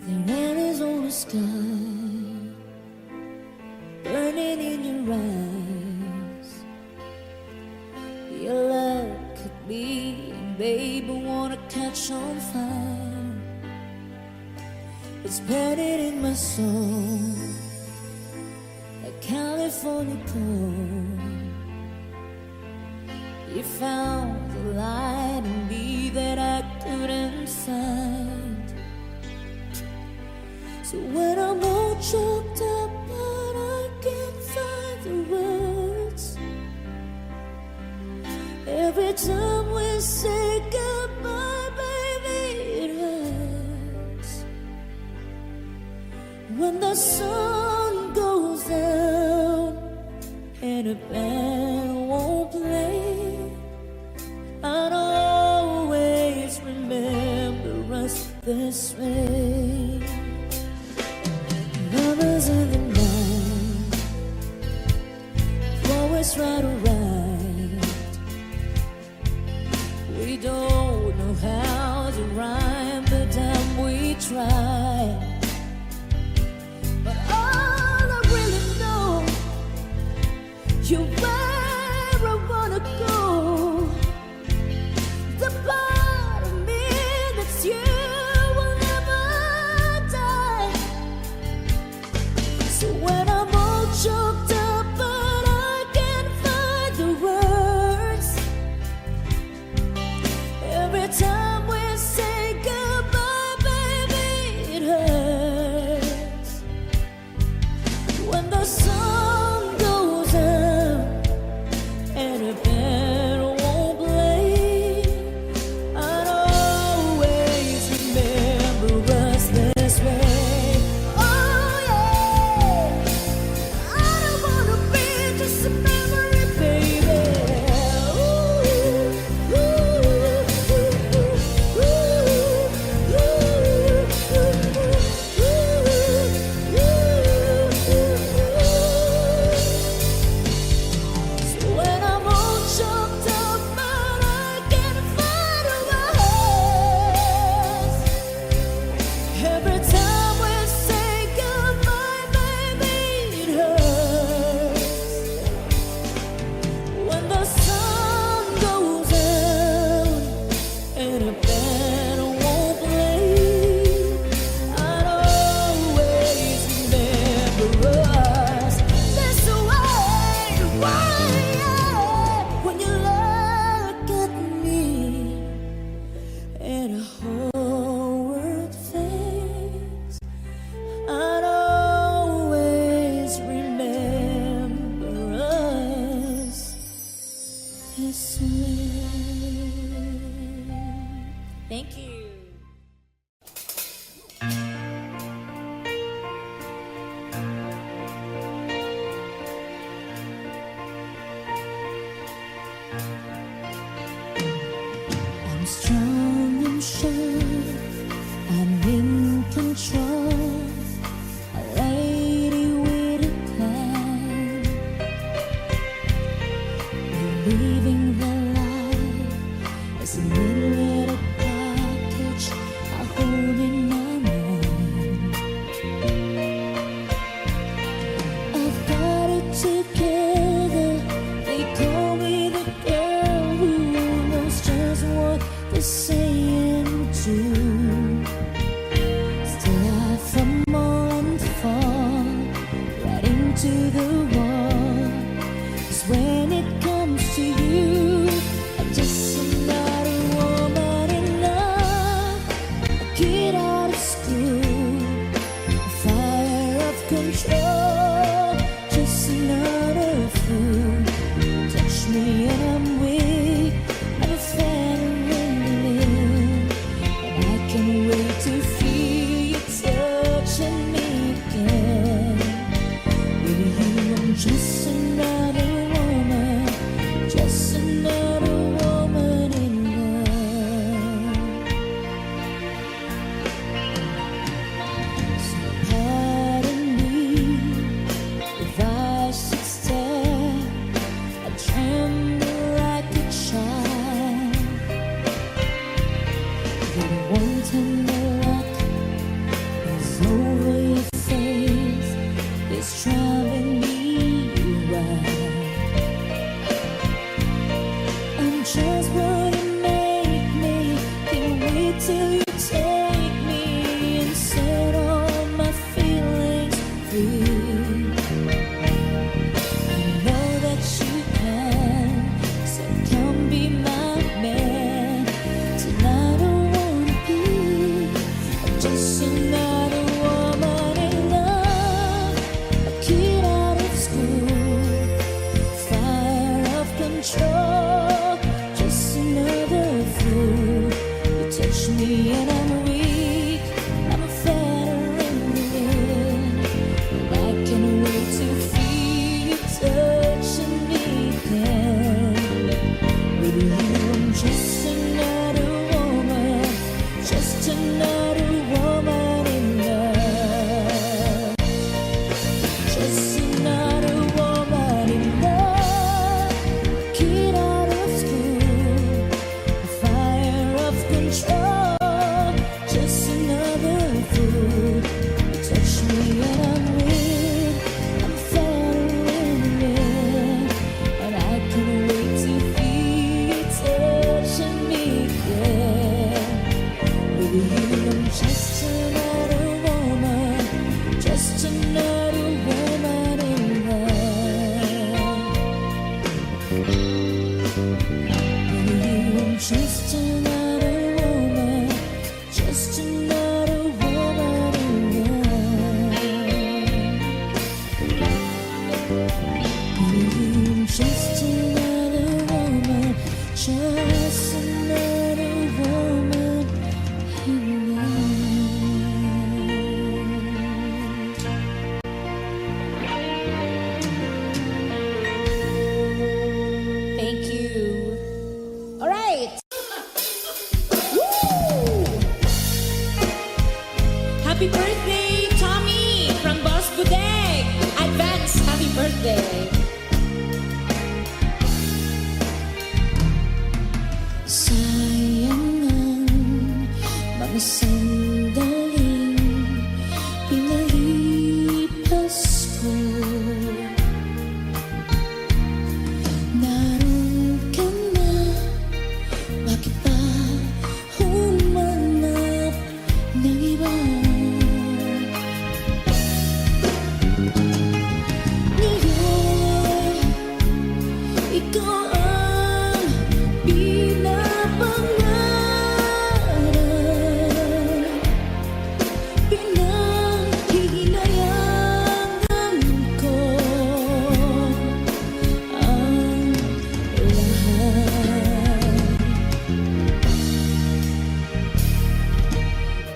There is on the sky, burning in your eyes. Your love could be, baby, wanna catch on fire. It's burning in my soul, like California cold. You found the light in me that I couldn't find. So when I'm all choked up but I can't find the words, every time we say goodbye, baby, it hurts. When the sun goes down and a band won't play, I'd always remember us this way. Lovers in the night, always right or right. We don't know how to rhyme, but damn we try. But all I really know, you're where I wanna go. The part of me that's you will never die. So when I'm all choked up but I can't find the words, every time we say goodbye, baby, it hurts. When the sun goes down and a band won't play, I'd always remember us this way. Oh yeah, I don't wanna be just a memory, baby. Ooh, ooh, ooh, ooh, So when I'm all choked up but I can't find a words, every time we say goodbye, baby, it hurts. When the sun goes down and a band won't play, I'd always remember us this way. Why? When you look at me and a whole world fades, I'd always remember us this way. Thank you. I'm strong and sure, I'm in control, a lady with a plan, believing the light is a little package I hold in my mind. I've got it together, they call me the girl who knows just what they're saying too. Still I fumble and fall right into the wall. 'Cause when it comes to you, I'm just another woman in love. A kid out of school, fire of control, just another fool. Touch me and I'm weak, I'm a fan of relief, and I can't wait to feel you touching me again. With you I'm just another woman, just another woman in love. So pardon me if I should stare, I tremble like a child. You're the one tender I Just another woman in love, a kid out of school, fire of control. Just another fool. You touch me and I'm weak, I'm a feather in the wind. And I can't wait to feel you touching me again. With you I'm just another woman, just another woman in love. Just another woman in love, kid out of school, a fire of control. Just another fool. You touch me and I'm weak, I'm feather in the wind. And I can't wait to feel you touching me again. With you I'm just another woman, just another woman in love. With you I'm just another woman, just another woman in love. With you I'm just another woman, just another woman in love. Thank you. All right. Woo! Happy birthday, Tommy, from Boss Budeg. Advance happy birthday. Sayang ang mga sandaling pinalipas ko. Naroon ka na, bakit pa humanap ng iba? Ngayon, ikaw ang pinapangarap, pinanghihinayangan ko ang lahat.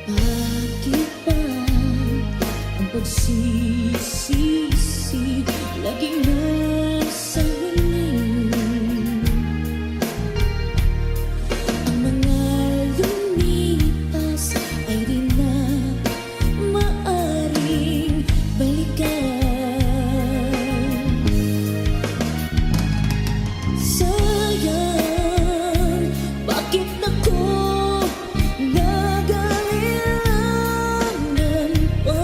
Bakit ba ang pagsisisi laging nasa huli? Ang mga lumipas ay di na maaring balikan. Sayang, bakit ako nag-aalilangan pa?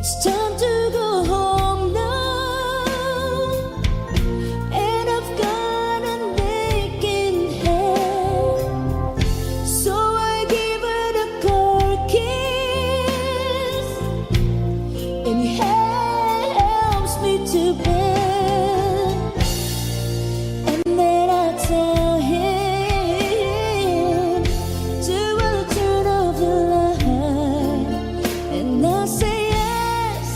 It's time to go home now, and I've got an aching head, so I give it a cold kiss, and it helps me to bed, and then I tell him to turn off the light, and I say yes,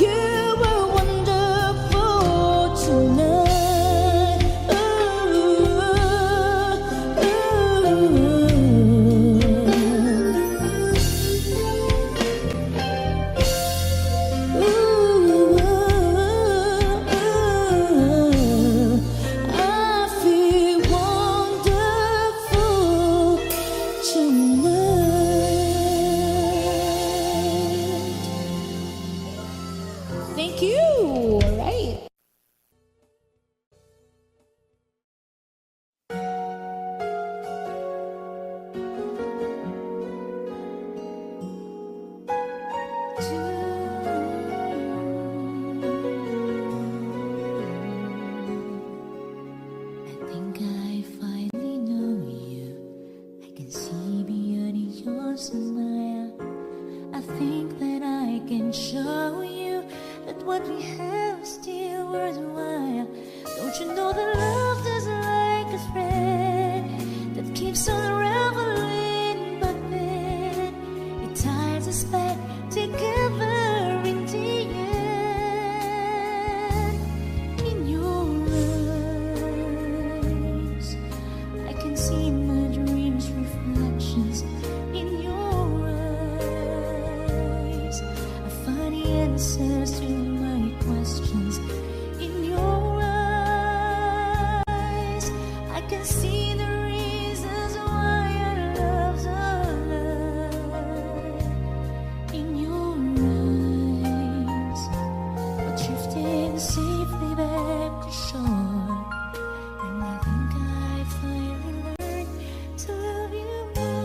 you were wonderful tonight. I feel wonderful tonight. Thank you. All right. I think I finally know you. I can see beyond your smile. I think that I can show you that what we have is still worthwhile. Don't you know that love is like a thread that keeps on unraveling, but then it ties us back together in the end. In your eyes, I can see my dreams' reflections. In your eyes, I find the answers to my questions. In your eyes, I can see the reasons why our love's alive. In your eyes, we're drifting safely back to shore, and I think I finally learned to love you more.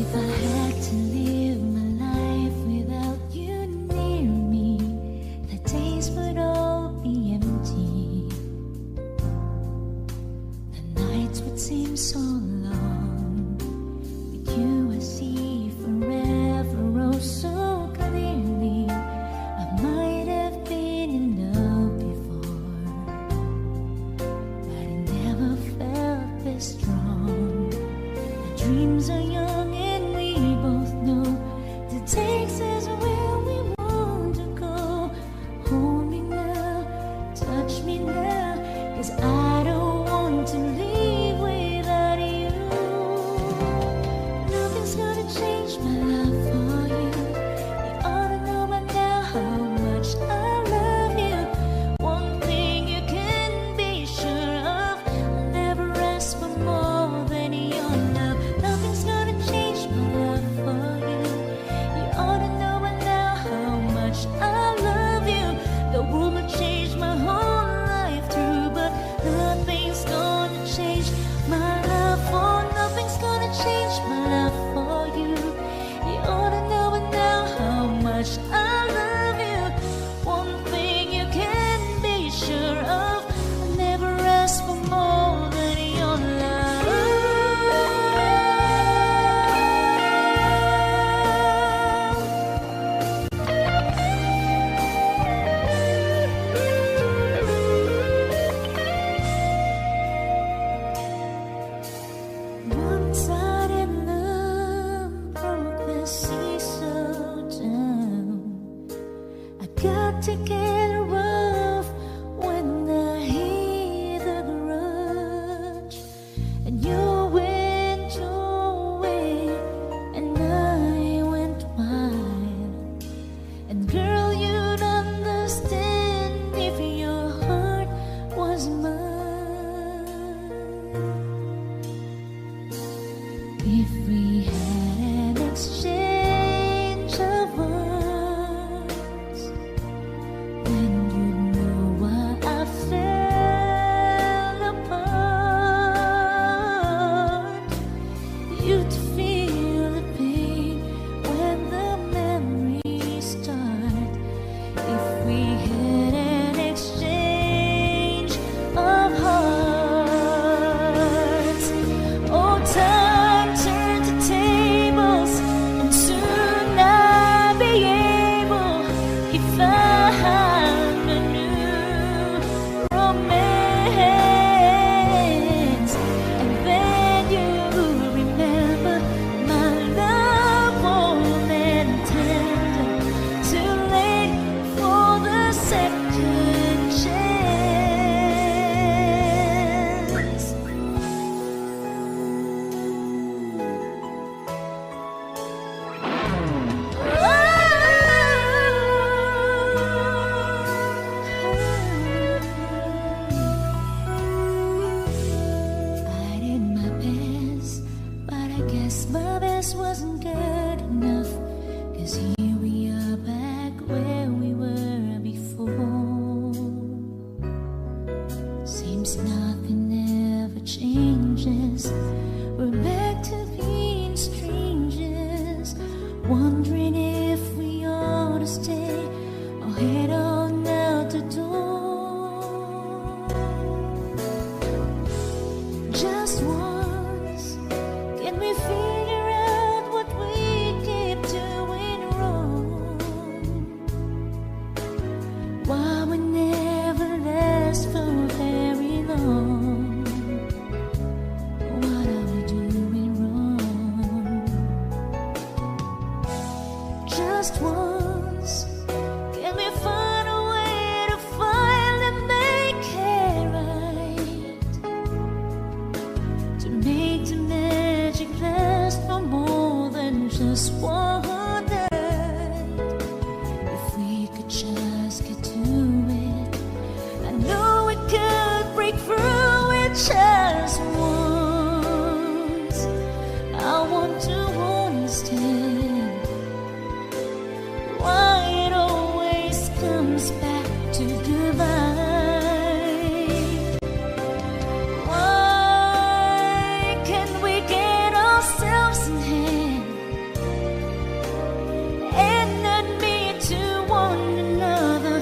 If I had to live my life without you near me, the days would all be empty. The nights would seem so long. With you I see forever oh so clearly. I might have been in love before, but I never felt this strong. Our dreams are young and we both know that takes us where we want to go. Hold me now, touch me now, 'cause I don't want to leave without you. Nothing's gonna change my love for you. You ought to know by now how much I love you. One thing you can be sure of, I'll never ask for more than your love. Nothing's gonna change my love for you. You ought to know by now how much I love you. The world will change my whole life through, but nothing's gonna change my love for. Nothing's gonna change my love for you. You ought to know by now how much I love you. One thing you can be sure of, I'll never ask for more than your love. Once I did love broke the sea so down. I got to get rough when I hit the grudge, and you went your way and I went wild. And girl, you'd understand if your heart was mine. If we had an exchange of words, a new romance. And then you remember my love warm and tender, too late for the second chance. I did my best, but I guess my best wasn't good enough. 'Cause here we are back where we were before. Seems nothing ever changes. We're back to being strangers, wondering if we ought to stay or head on out the door. Just once, can we figure out what we keep doing wrong? Why we never last for very long? What are we doing wrong? Just once, can we find a way to finally make it right? To make the magic last for more than just one night. If we could just get to it, I know we could break through it just once. I want to understand why it always comes back to goodbye. Why can't we get ourselves in hand and admit to one another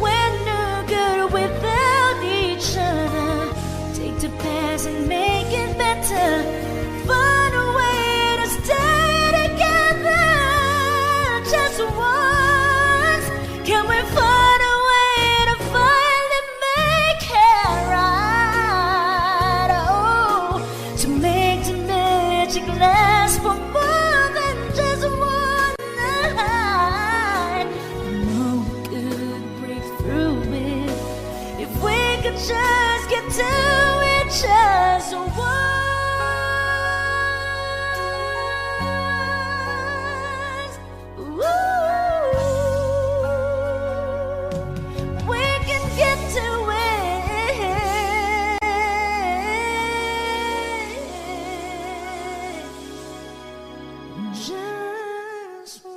we're no good without each other? Take the past and make it better. Find a way to stay together. Just once, can we find a way to finally make it right? Oh, to make the magic last for more than just one night. I know we could break through it if we could just get to it just once. Ooh, we can get to it just once.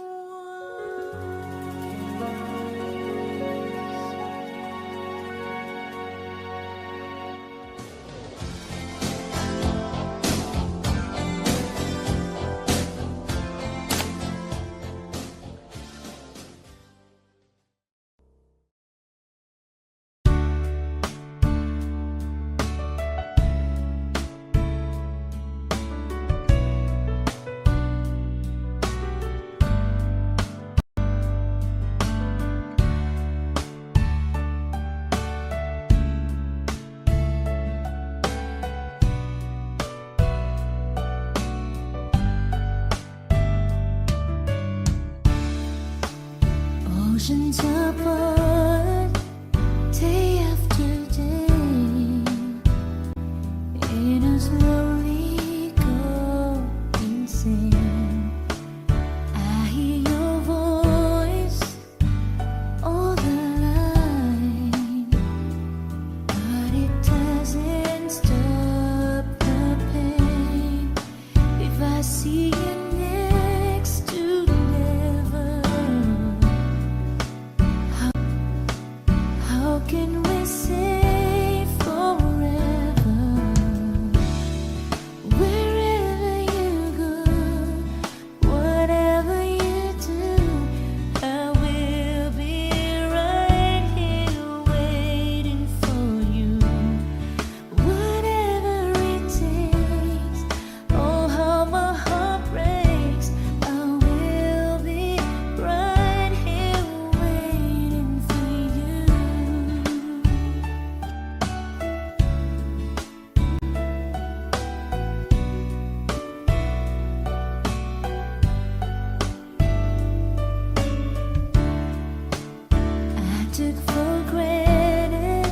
took for granted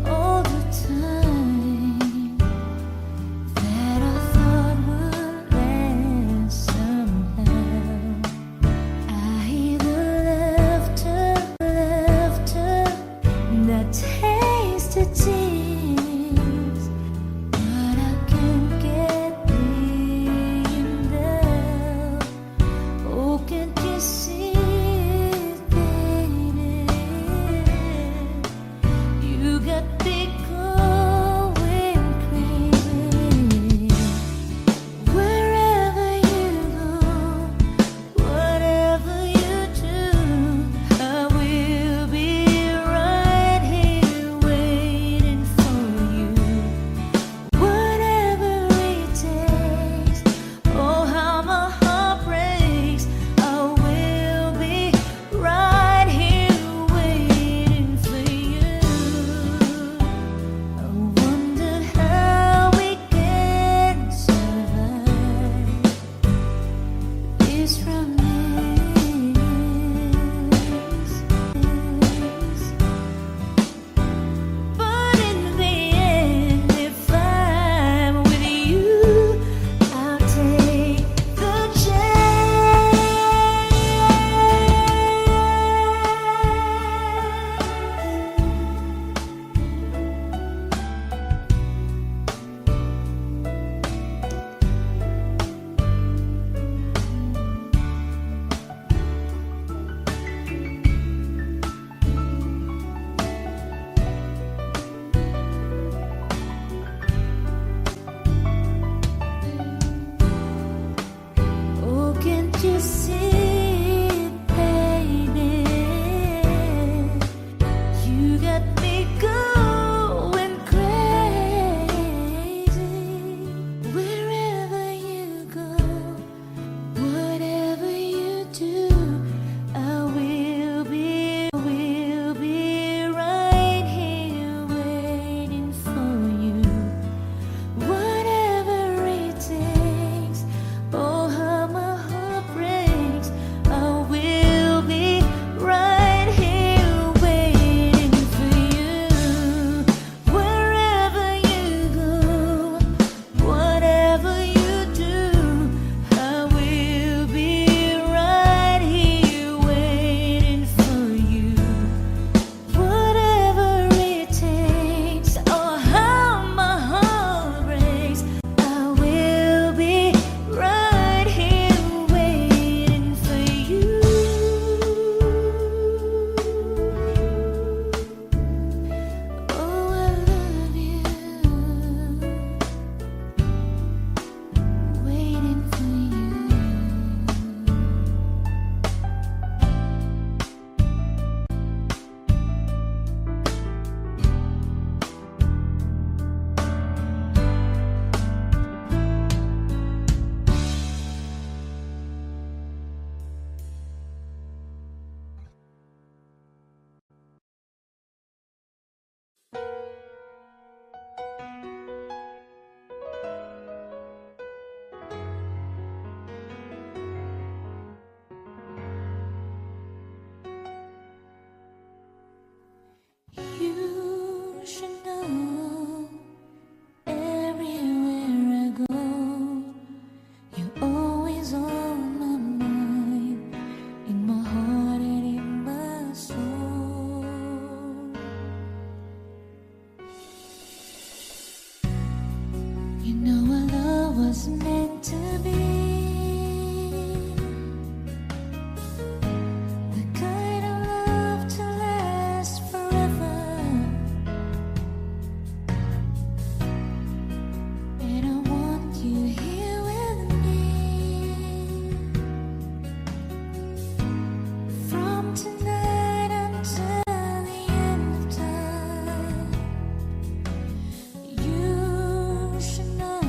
all the time that I thought would last somehow. I hear the laughter, and I taste the tears, but I can't get them down. Oh, can't you see it, baby? You got me going crazy. Wherever you go, whatever you do, I will be right here waiting for you. Whatever it takes, oh how my heart breaks, I will be right here waiting for you. I wondered how we can survive this romance. But in the end, if I'm with you, I'll take the chance. Oh, can't you see it, baby? You got me going crazy. Wherever you go, whatever you do, I will be right here waiting for you. Whatever it takes, oh how my heart breaks, I will be right here waiting for you. Wherever you go, whatever you do, I will be right here waiting for you. Whatever it takes, oh how my heart breaks, I will be right here waiting for you. Oh, I love you, waiting for you. You should know, everywhere I go, you're always on my mind, in my heart and in my soul. You know our love was meant to be the kind of love to last forever. And I want you here with me from tonight until the end of time. You should know,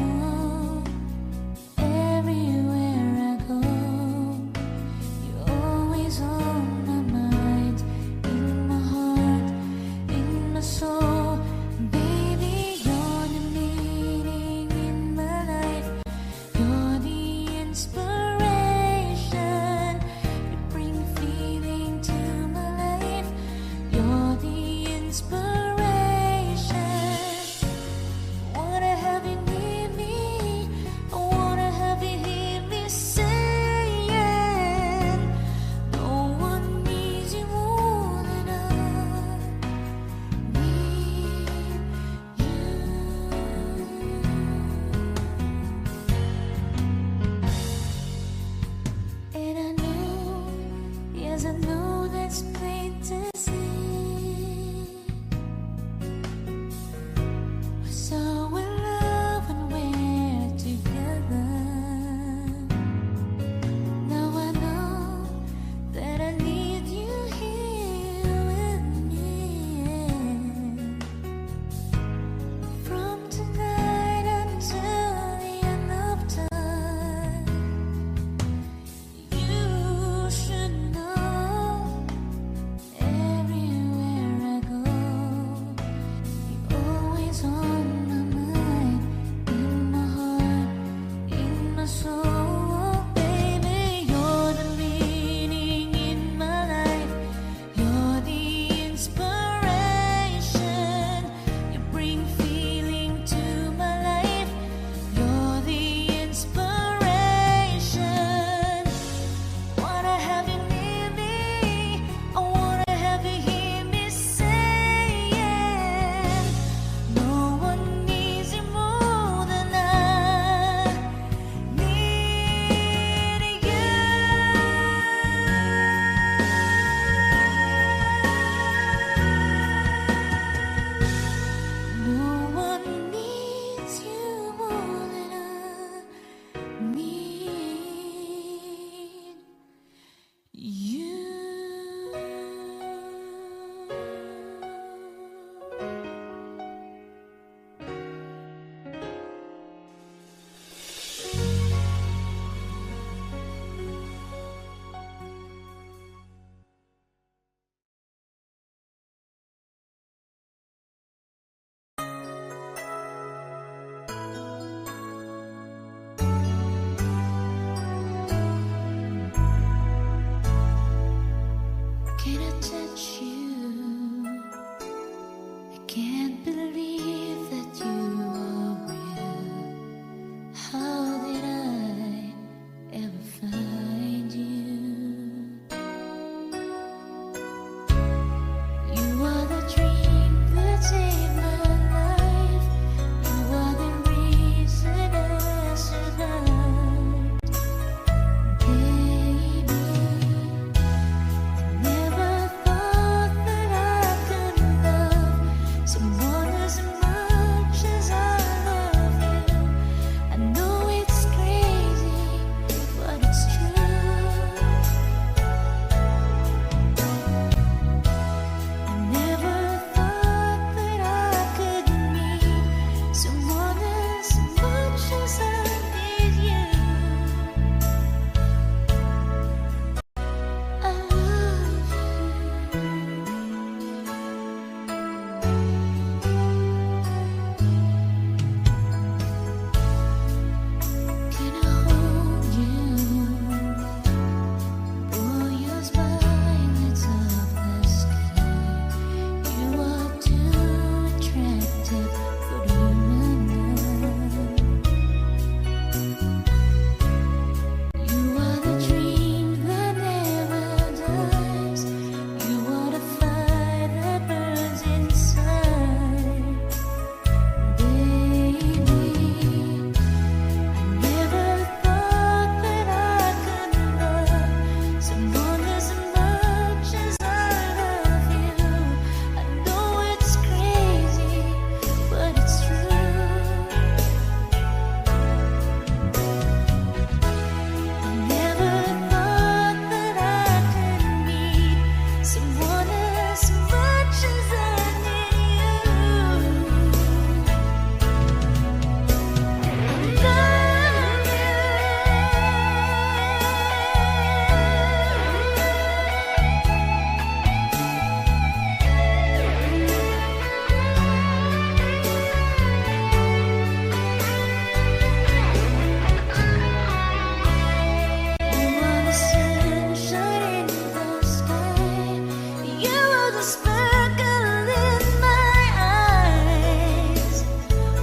sparkle in my eyes.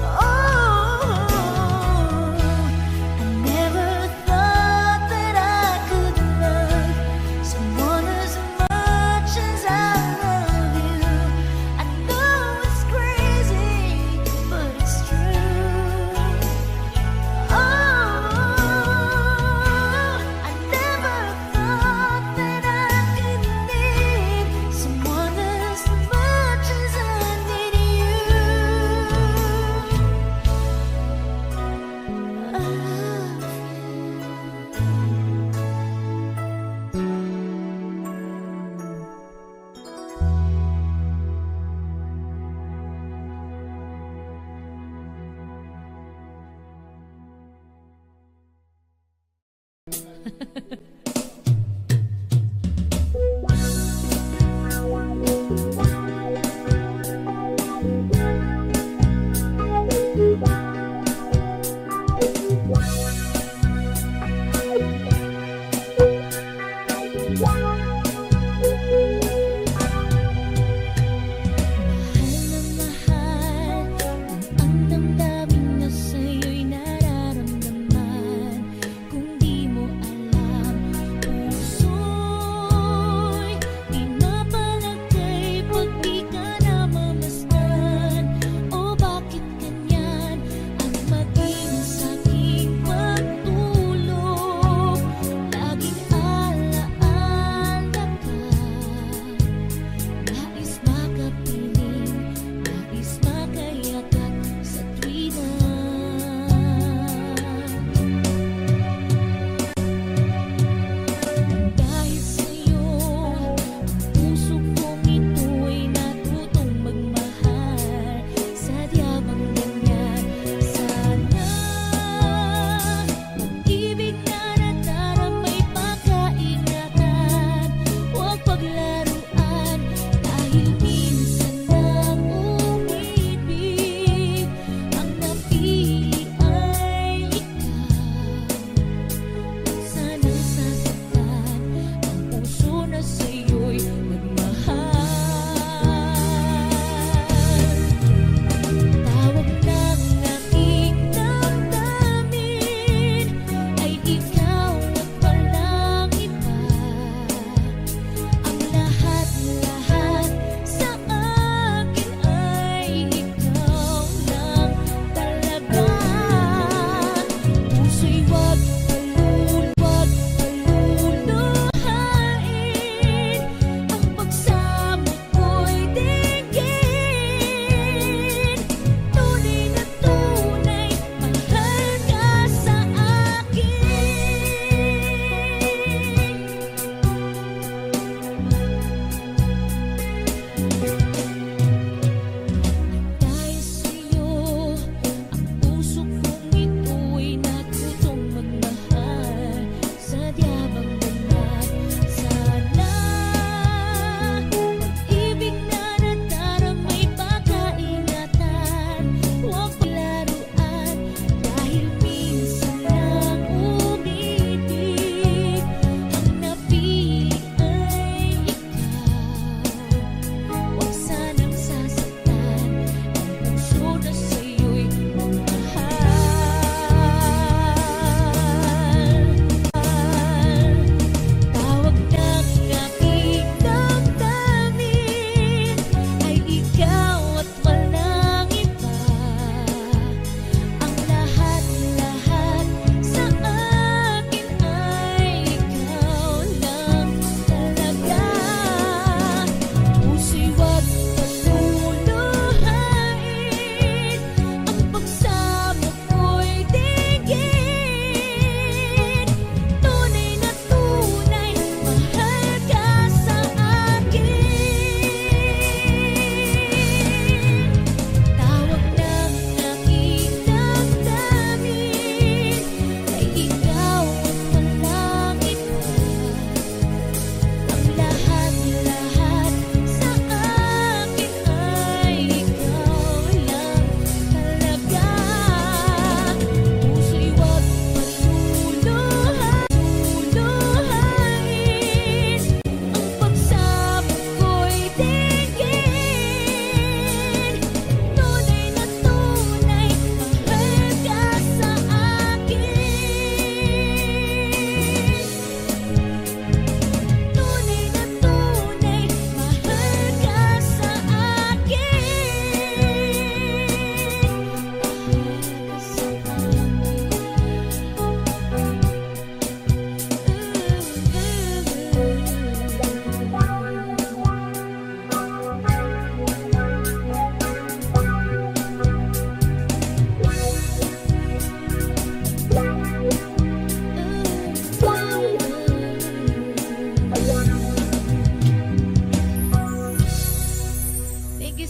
Oh, I never thought that I could love someone as much as I love you. I know it's crazy, but it's true. Oh, I never thought that I could need someone as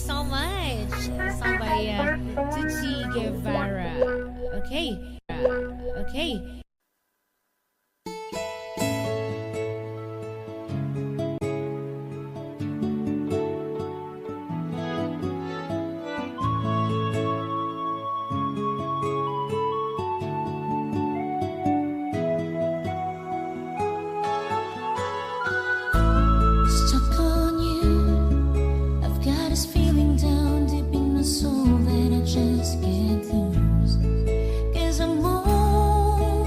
so much. Song by Tucci Guevara. Okay. Okay. Stuck on you. I've got this feeling down deep in my soul that I just can't lose. 'Cause I'm all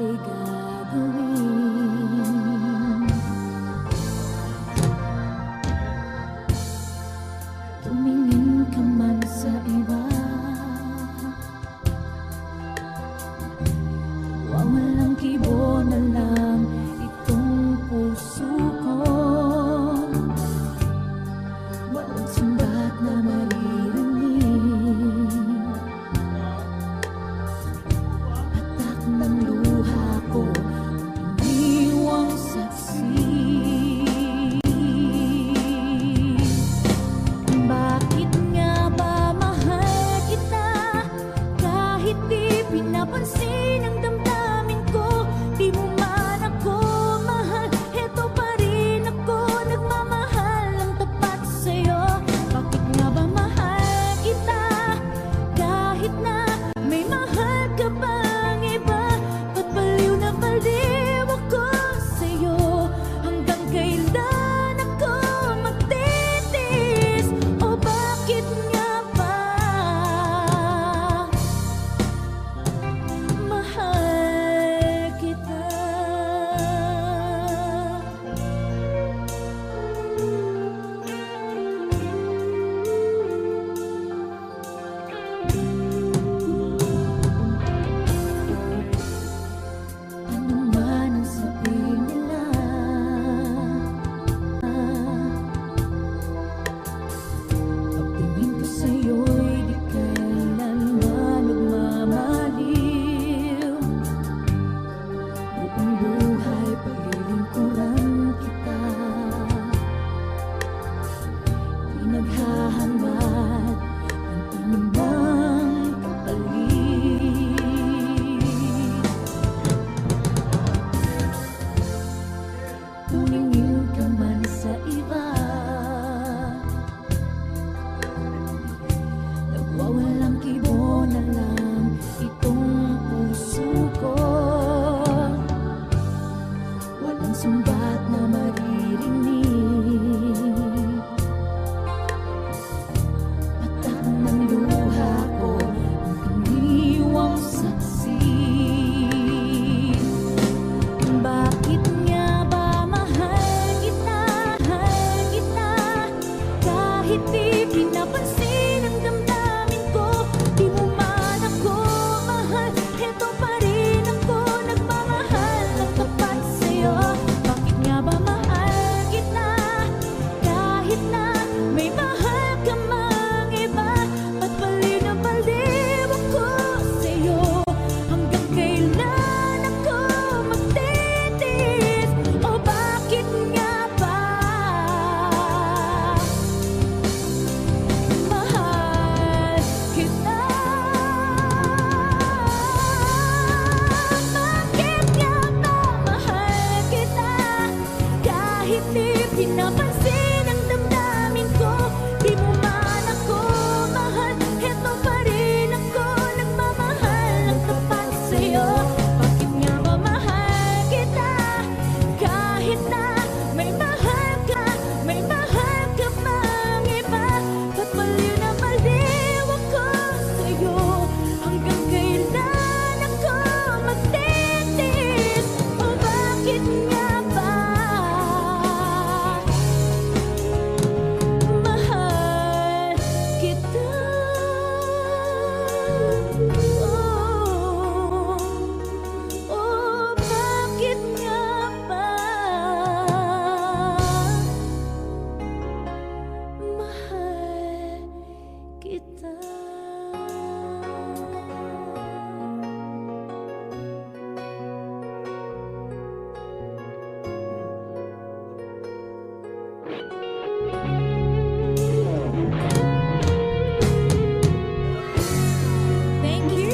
ay gagawin. Tumingin ka man sa iba, walang kibo na lang itong puso ko. Walang sumbat na maririnig, patak ng luha ko, iniwang saksi. Bakit nga ba mahal kita kahit di pinapansin ang damdamin ko? Di mo man ako mahal, heto pa rin ako, nagmamahal ng tapat sa'yo. Bakit nga ba mahal kita kahit na may mahal ka pang iba? Ba't baliw na baliw ako sa'yo? Hanggang kailan ako magtitiis? O bakit nga ba mahal kita? Ano man ang sabihin nila, pagtingin ko sa'yo'y di kailanman nagmamaliw. Buong buhay paglilingkuran kita, di naghahangad ng anumang kapalit. Tumingin ka man sa iba, nagwawalang kibo na lang itong puso ko. Walang sumbat na maririnig, patak ng luha ko, ang iniwang saksi. Bakit nga ba mahal kita kahit di pinapansin ang damdamin ko? Di mo man ako mahal, heto pa rin ako, nagmamahal ng tapat sa'yo. Bakit nga ba mahal kita kahit na may mahal ka mang iba? Ba't baliw na baliw ako sa'yo? Hanggang kailan ako magtitiis? O bakit nga ba mahal kita? Bakit nga ba mahal kita kahit di pinapansin ang damdamin ko? Di mo man ako mahal, heto pa rin ako, nagmamahal ng tapat sa'yo. Bakit nga ba mahal kita kahit na may mahal ka pang iba? Ba't baliw na baliw ako sa'yo? Hanggang kailan ako magtitiis? O bakit nga ba mahal kita? Bakit nga ba mahal kita? Thank you.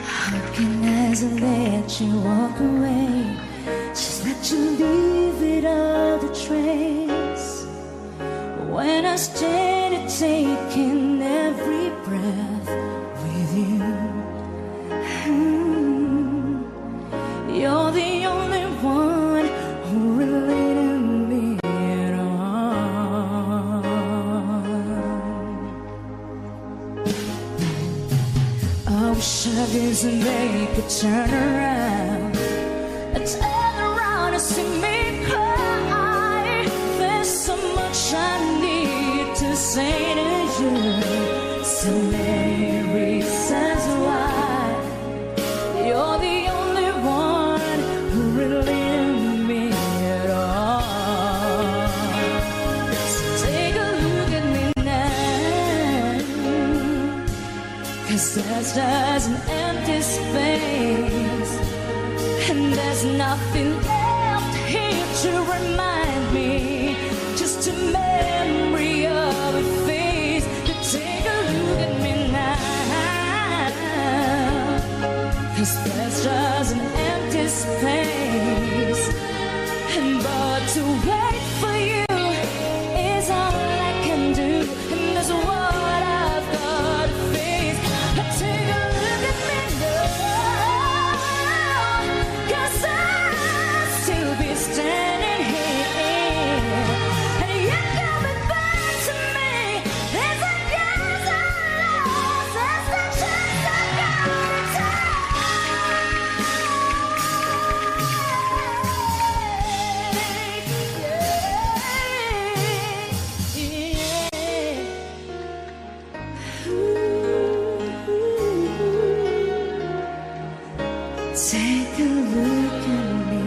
How can I let you walk away? Just let you leave without a trace. When I started taking every breath with you, you're the only one who related me at all. this make it turn around and see me cry. There's so much I need to say to you, so many reasons why you're the only one who really knew me at all. So take a look at me now, 'cause there's just an empty space, and there's nothing left here to remind me, just a memory of a face. But take a look at me now, 'cause there's just an empty space, and but to wait for you is all I can do, and that's what I've got to face. But take a look at me now, 'cause I'll still be standing here, and you're coming back to me. There's a gas I lost, there's the chance I got to take. Take a look at me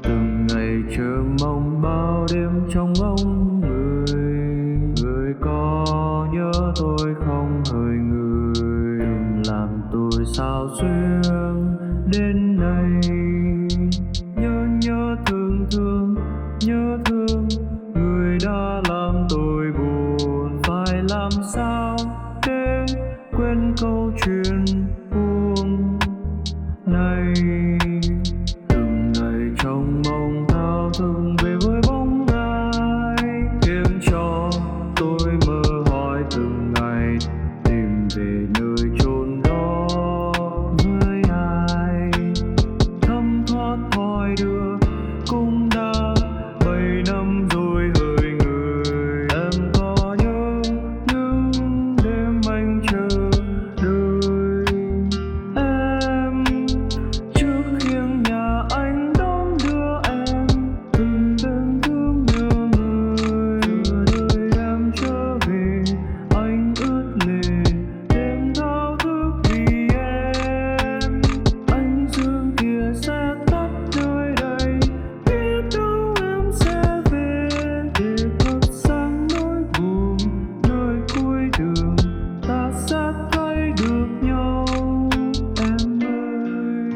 từng ngày chờ mong bao đêm trong ngóng người, người có nhớ tôi không hỡi người, đừng làm tôi sao xuyên đến đây. Nhớ thương người đã làm tôi buồn, phải làm sao để quên câu chuyện buồn này. Từng ngày trong mong thao thức về với bóng ai, khiến cho tôi mơ hỏi từng ngày tìm về nơi chốn đó với ai. Thấm thoát hỏi đưa cũng đã 7 năm rồi hỡi người, em có nhớ những đêm anh chờ đợi em trước khiêng nhà anh đón đưa em, từng đêm thương nhớ người. Đời em trở về anh ướt lệ, đêm thao thức vì em. Ánh dương kia sẽ tắt nơi đây, biết đâu em sẽ về để thắp sáng nỗi buồn. Nơi cuối đường ta sẽ thấy được nhau em ơi.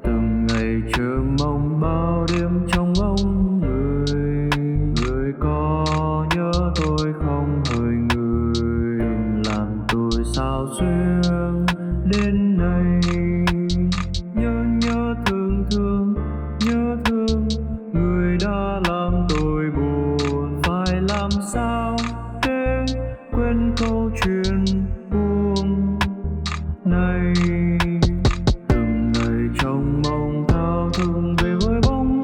Từng ngày chờ mong bao đêm trong ngóng người, người có nhớ tôi không hỡi người, đừng làm tôi sao xuyên đến đây. Nhớ thương người đã làm tôi buồn, phải làm sao để quên câu chuyện buồn này. Từng ngày trong mong thao thức về với bóng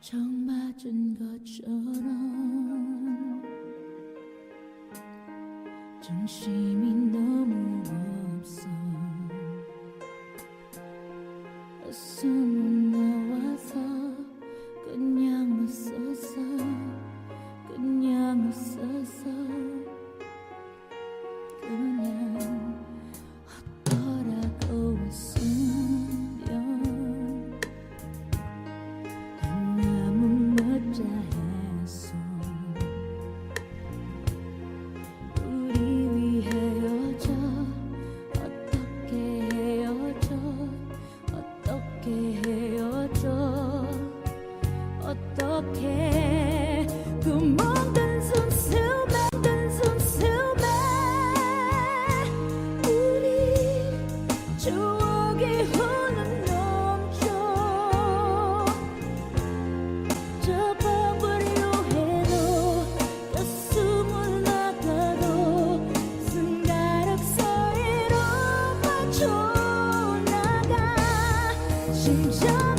정 맞은 것처럼 정신이 너무 없어 숨은 나와서 그냥 웃었어 그냥 웃었어 그냥 어떠라고 웃으면 너무 멋자했어 우리 위해 헤어져 어떻게 헤어져 어떻게 헤어져 어떻게 그 멍든 숨숨에 든 숨숨에 우리 추억이 흘러넘쳐 접어버려 해도 가슴을 나가도 손가락 사이로 빠져나가 심장